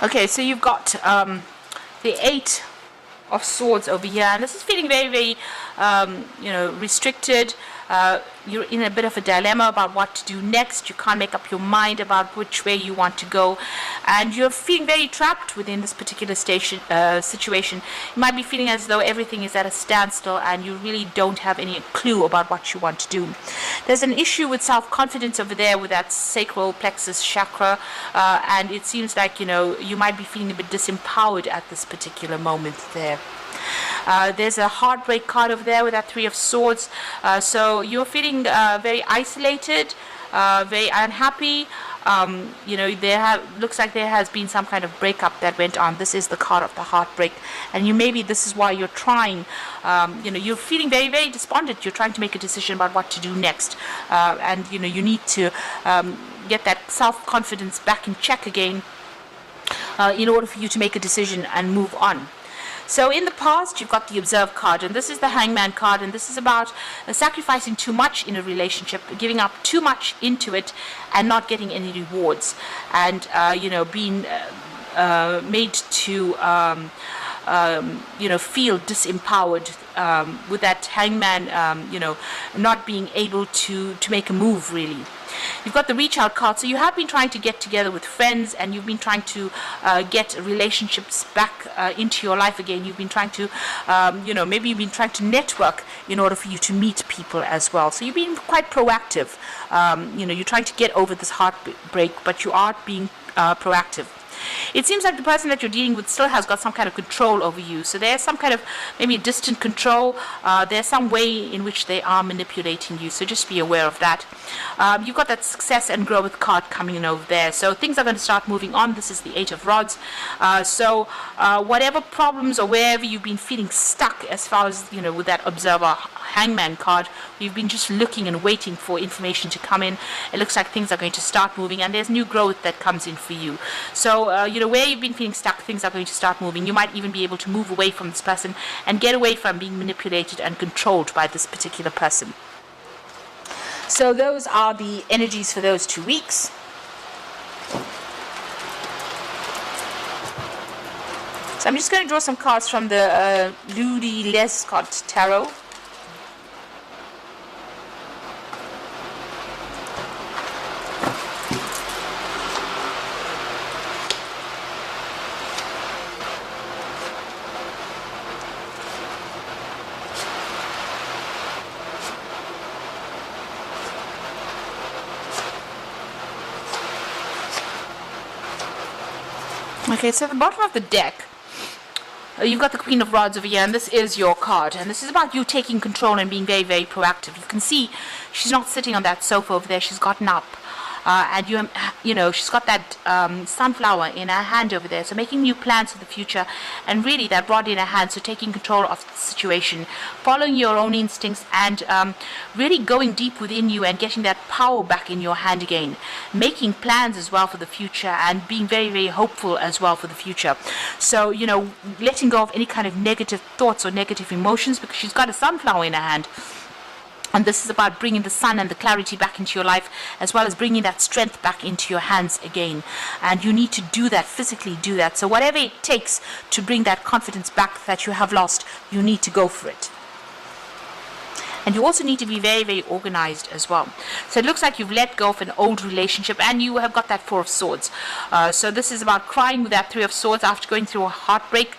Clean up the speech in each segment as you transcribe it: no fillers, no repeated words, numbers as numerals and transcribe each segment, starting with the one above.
Okay, so you've got the Eight of Swords over here, and this is feeling very, very, restricted. You're in a bit of a dilemma about what to do next. You can't make up your mind about which way you want to go, and you're feeling very trapped within this particular situation. You might be feeling as though everything is at a standstill, and you really don't have any clue about what you want to do. There's an issue with self-confidence over there with that sacral plexus chakra, and it seems like you might be feeling a bit disempowered at this particular moment there. There's a heartbreak card over there with that Three of Swords. So you're feeling very isolated, very unhappy. Looks like there has been some kind of breakup that went on. This is the card of the heartbreak, and maybe this is why you're trying. You're feeling very, very despondent. You're trying to make a decision about what to do next, and you need to get that self-confidence back in check again in order for you to make a decision and move on. So in the past, you've got the Observe card, and this is the Hangman card, and this is about sacrificing too much in a relationship, giving up too much into it, and not getting any rewards, and being made to feel disempowered with that Hangman, not being able to make a move really. You've got the Reach Out card, so you have been trying to get together with friends, and you've been trying to get relationships back into your life again. You've been trying to, maybe you've been trying to network in order for you to meet people as well. So you've been quite proactive. You're trying to get over this heartbreak, but you are being proactive. It seems like the person that you're dealing with still has got some kind of control over you. So there's some kind of maybe distant control. There's some way in which they are manipulating you. So just be aware of that. You've got that Success and Growth card coming in over there. So things are going to start moving on. This is the Eight of Rods. So whatever problems or wherever you've been feeling stuck as far as, with that Observer Hangman card, you've been just looking and waiting for information to come in. It looks like things are going to start moving, and there's new growth that comes in for you. So, where you've been feeling stuck, things are going to start moving. You might even be able to move away from this person and get away from being manipulated and controlled by this particular person. So those are the energies for those 2 weeks. So I'm just going to draw some cards from the Ludi Lescott Tarot. Okay, so at the bottom of the deck, you've got the Queen of Rods over here, and this is your card. And this is about you taking control and being very, very proactive. You can see she's not sitting on that sofa over there. She's gotten up. And she's got that sunflower in her hand over there. So making new plans for the future, and really that rod in her hand. So taking control of the situation, following your own instincts, and really going deep within you and getting that power back in your hand again. Making plans as well for the future, and being very, very hopeful as well for the future. So, letting go of any kind of negative thoughts or negative emotions, because she's got a sunflower in her hand. And this is about bringing the sun and the clarity back into your life, as well as bringing that strength back into your hands again. And you need to do that, physically do that. So whatever it takes to bring that confidence back that you have lost, you need to go for it. And you also need to be very, very organized as well. So it looks like you've let go of an old relationship, and you have got that Four of Swords. So this is about crying with that Three of Swords after going through a heartbreak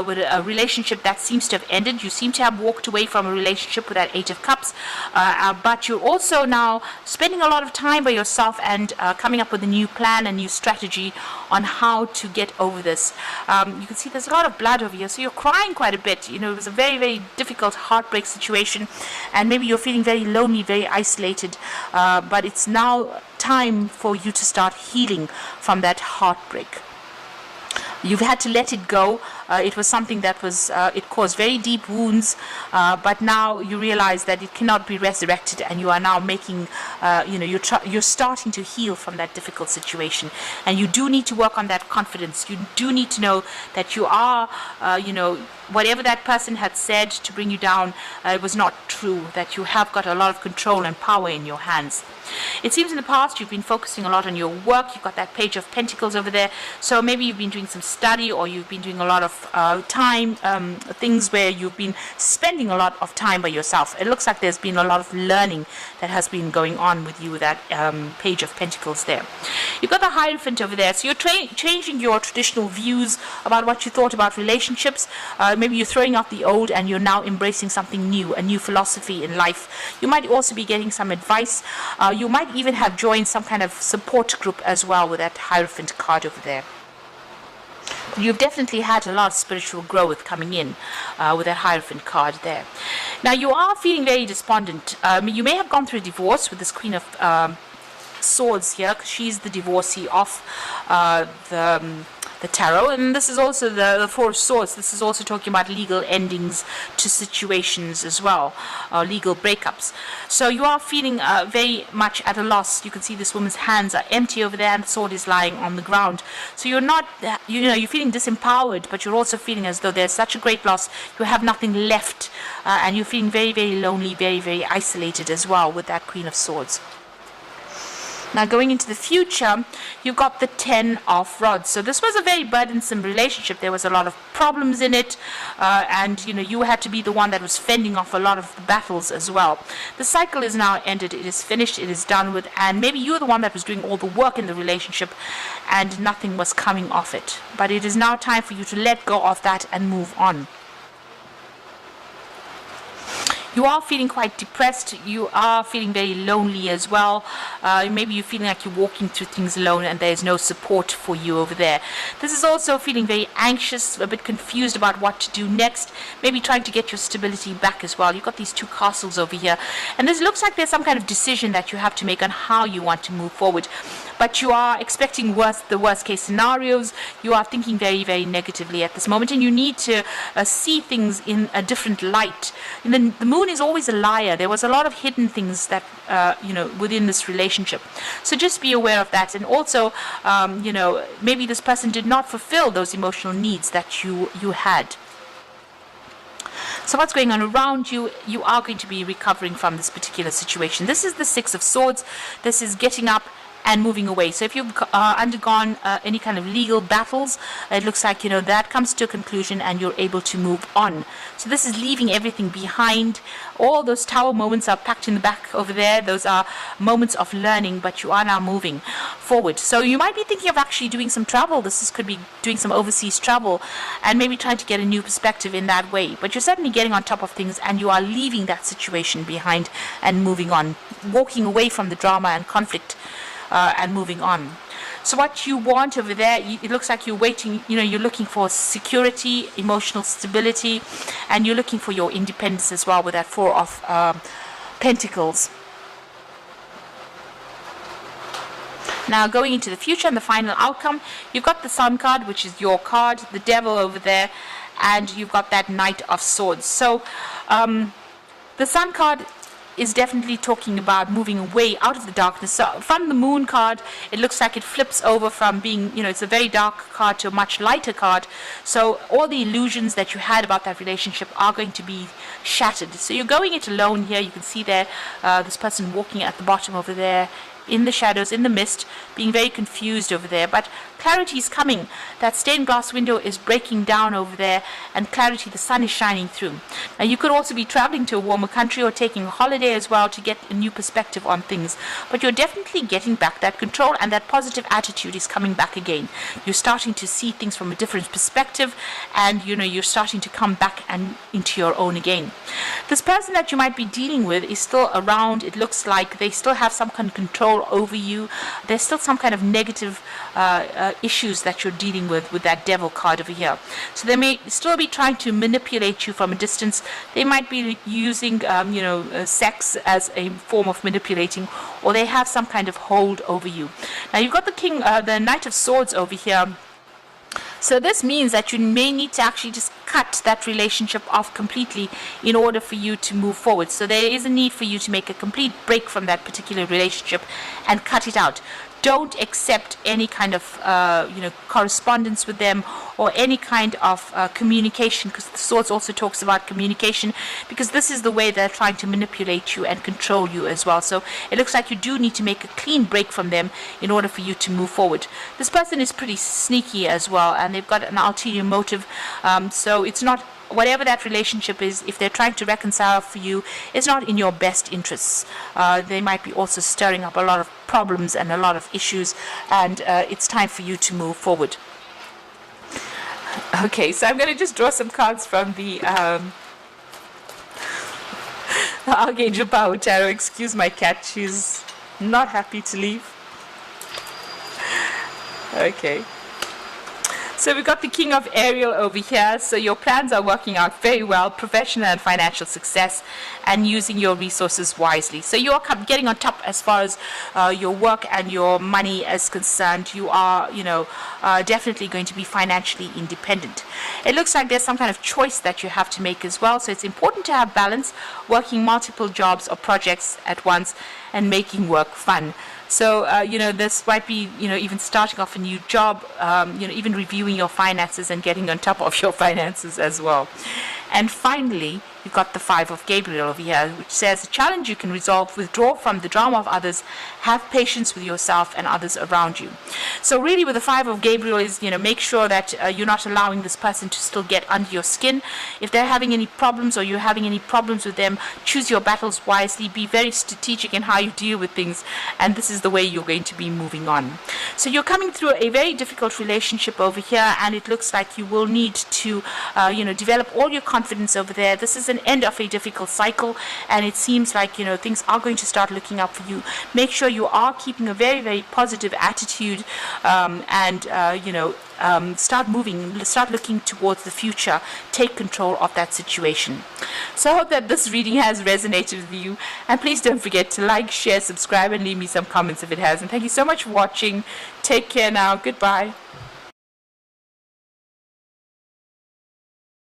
with a relationship that seems to have ended. You seem to have walked away from a relationship with that Eight of Cups. But you're also now spending a lot of time by yourself and coming up with a new plan, a new strategy on how to get over this. You can see there's a lot of blood over here. So you're crying quite a bit. It was a very, very difficult heartbreak situation. And maybe you're feeling very lonely, very isolated, but it's now time for you to start healing from that heartbreak. You've had to let it go, It was something that was, it caused very deep wounds, but now you realize that it cannot be resurrected, and you are now making, you're starting to heal from that difficult situation. And you do need to work on that confidence. You do need to know that you are, whatever that person had said to bring you down, it was not true, that you have got a lot of control and power in your hands. It seems in the past you've been focusing a lot on your work. You've got that Page of Pentacles over there. So maybe you've been doing some study, or you've been doing a lot of things where you've been spending a lot of time by yourself. It looks like there's been a lot of learning that has been going on with you with that Page of Pentacles there. You've got the Hierophant over there. So you're changing your traditional views about what you thought about relationships. Maybe you're throwing out the old and you're now embracing something new, a new philosophy in life. You might also be getting some advice. You might even have joined some kind of support group as well with that Hierophant card over there. You've definitely had a lot of spiritual growth coming in with that Hierophant card there. Now you are feeling very despondent. You may have gone through a divorce with this Queen of Swords here, because she's the divorcee of the tarot, and this is also the Four of Swords. This is also talking about legal endings to situations as well, legal breakups. So you are feeling very much at a loss. You can see this woman's hands are empty over there, and the sword is lying on the ground. So you're not, you're feeling disempowered, but you're also feeling as though there's such a great loss. You have nothing left, and you're feeling very, very lonely, very, very isolated as well with that Queen of Swords. Now going into the future, you've got the Ten of Rods. So this was a very burdensome relationship. There was a lot of problems in it, and you had to be the one that was fending off a lot of the battles as well. The cycle is now ended. It is finished. It is done with, and maybe you were the one that was doing all the work in the relationship and nothing was coming off it. But it is now time for you to let go of that and move on. You are feeling quite depressed. You are feeling very lonely as well. Maybe you're feeling like you're walking through things alone and there's no support for you over there. This is also feeling very anxious, a bit confused about what to do next. Maybe trying to get your stability back as well. You've got these two castles over here. And this looks like there's some kind of decision that you have to make on how you want to move forward. But you are expecting the worst case scenarios. You are thinking very, very negatively at this moment, and you need to see things in a different light. And then the moon is always a liar. There was a lot of hidden things that within this relationship. So just be aware of that. And also, maybe this person did not fulfill those emotional needs that you had. So what's going on around you? You are going to be recovering from this particular situation. This is the Six of Swords. This is getting up and moving away. So if you've undergone any kind of legal battles, it looks like that comes to a conclusion and you're able to move on. So this is leaving everything behind. All those tower moments are packed in the back over there. Those are moments of learning, but you are now moving forward. So you might be thinking of actually doing some travel. Could be doing some overseas travel and maybe trying to get a new perspective in that way. But you're certainly getting on top of things and you are leaving that situation behind and moving on, walking away from the drama and conflict and moving on. So what you want over there, it looks like you're waiting, you're looking for security, emotional stability, and you're looking for your independence as well with that Four of Pentacles. Now going into the future and the final outcome, you've got the Sun card, which is your card, the Devil over there, and you've got that Knight of Swords. So the Sun card is definitely talking about moving away out of the darkness. So from the Moon card, it looks like it flips over from being, it's a very dark card to a much lighter card. So all the illusions that you had about that relationship are going to be shattered. So you're going it alone here. You can see there this person walking at the bottom over there in the shadows, in the mist, being very confused over there. But clarity is coming. That stained glass window is breaking down over there, and clarity, the sun is shining through. Now you could also be traveling to a warmer country or taking a holiday as well to get a new perspective on things. But you're definitely getting back that control, and that positive attitude is coming back again. You're starting to see things from a different perspective, and you're starting to come back and into your own again. This person that you might be dealing with is still around. It looks like they still have some kind of control over you. There's still some kind of negative issues that you're dealing with that Devil card over here. So they may still be trying to manipulate you from a distance. They might be using sex as a form of manipulating, or they have some kind of hold over you. Now you've got the Knight of Swords over here. So this means that you may need to actually just cut that relationship off completely in order for you to move forward. So there is a need for you to make a complete break from that particular relationship and cut it out. Don't accept any kind of correspondence with them or any kind of communication, because the Swords also talks about communication, because this is the way they're trying to manipulate you and control you as well. So it looks like you do need to make a clean break from them in order for you to move forward. This person is pretty sneaky as well, and they've got an ulterior motive, so it's not, whatever that relationship is, if they're trying to reconcile for you, it's not in your best interests. They might be also stirring up a lot of problems and a lot of issues, and it's time for you to move forward. Okay, so I'm going to just draw some cards from the Archangel Power Tarot. Excuse my cat, she's not happy to leave. Okay. So we've got the King of Ariel over here. So your plans are working out very well, professional and financial success, and using your resources wisely. So you're getting on top as far as your work and your money is concerned. You are, definitely going to be financially independent. It looks like there's some kind of choice that you have to make as well. So it's important to have balance, working multiple jobs or projects at once and making work fun. So, this might be, even starting off a new job, even reviewing your finances and getting on top of your finances as well. And finally, you've got the Five of Gabriel over here, which says, a challenge you can resolve, withdraw from the drama of others, have patience with yourself and others around you. So really with the Five of Gabriel is, make sure that you're not allowing this person to still get under your skin. If they're having any problems or you're having any problems with them, choose your battles wisely, be very strategic in how you deal with things, and this is the way you're going to be moving on. So you're coming through a very difficult relationship over here, and it looks like you will need to, develop all your confidence over there. This is an end of a difficult cycle, and it seems like things are going to start looking up for you. Make sure you are keeping a very, very positive attitude, start moving, start looking towards the future. Take control of that situation. So I hope that this reading has resonated with you, and please don't forget to like, share, subscribe, and leave me some comments if it has. And thank you so much for watching. Take care now. Goodbye.